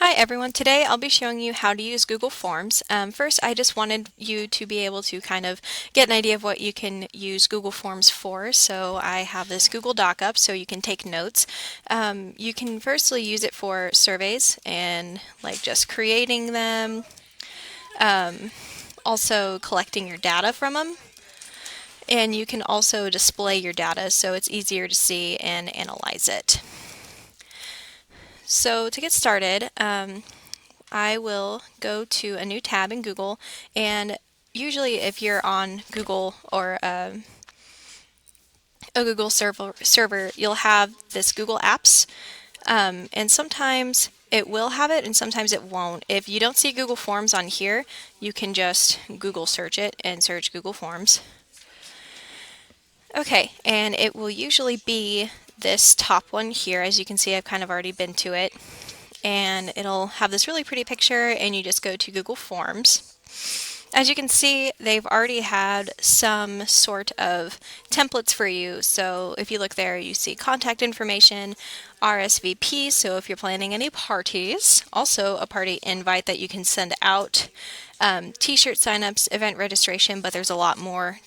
Hi everyone, today I'll be showing you how to use Google Forms. First, I just wanted you to be able to kind of get an idea of what you can use Google Forms for. So I have this Google Doc up so you can take notes. You can firstly use it for surveys and like just creating them, also collecting your data from them. And you can also display your data so it's easier to see and analyze it. So to get started, I will go to a new tab in Google, and usually if you're on Google or a Google server, you'll have this Google Apps, and sometimes it will have it and sometimes it won't. If you don't see Google Forms on here, you can just Google search it and search Google Forms. Okay, and it will usually be this top one here. As you can see, I've kind of already been to it. And it'll have this really pretty picture, and you just go to Google Forms. As you can see, they've already had some sort of templates for you. So if you look there, you see contact information, RSVP, so if you're planning any parties, also a party invite that you can send out, t-shirt signups, event registration, but there's a lot more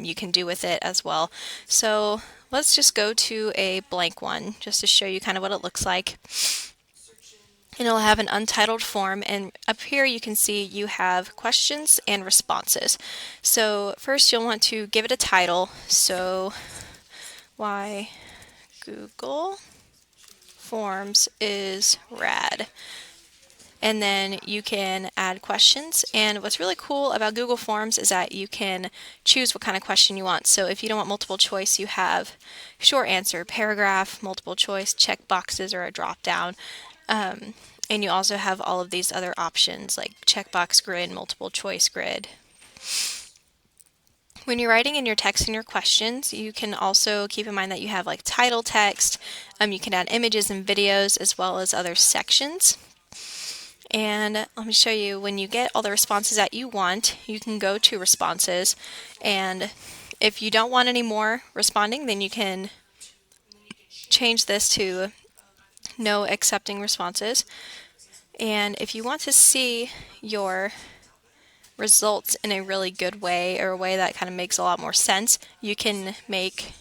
you can do with it as well. So let's just go to a blank one just to show you kind of what it looks like. And it'll have an untitled form, and up here you can see you have questions and responses. So first you'll want to give it a title. So why Google Forms is rad. And then you can add questions, and what's really cool about Google Forms is that you can choose what kind of question you want. So if you don't want multiple choice, you have short answer, paragraph, multiple choice, check boxes, or a drop down. And you also have all of these other options like checkbox grid, multiple choice grid. When you're writing in your text and your questions, you can also keep in mind that you have like title text. You can add images and videos as well as other sections. And let me show you, when you get all the responses that you want, you can go to responses, and if you don't want any more responding, then you can change this to no accepting responses. And if you want to see your results in a really good way, or a way that kind of makes a lot more sense, you can make,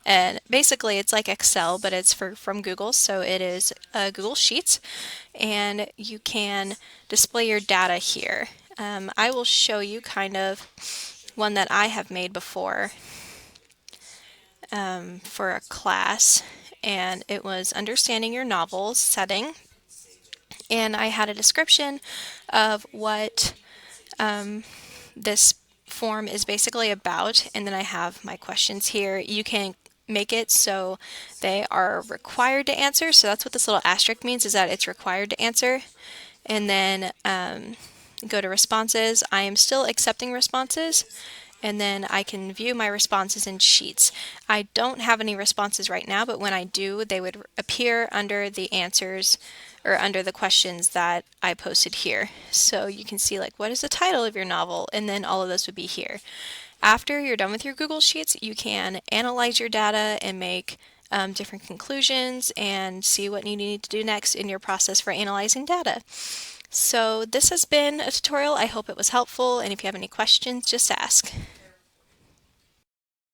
and basically it's like Excel, but it's from Google, so it is Google Sheets, and you can display your data here. I will show you kind of one that I have made before for a class, and it was understanding your novels setting, and I had a description of what this form is basically about, and then I have my questions here. You can make it so they are required to answer, so that's what this little asterisk means, is that it's required to answer. And then go to responses. I am still accepting responses, and then I can view my responses in Sheets. I don't have any responses right now, but when I do, they would appear under the answers or under the questions that I posted here. So you can see like, what is the title of your novel? And then all of this would be here. After you're done with your Google Sheets, you can analyze your data and make different conclusions and see what you need to do next in your process for analyzing data. So this has been a tutorial. I hope it was helpful, and if you have any questions, just ask.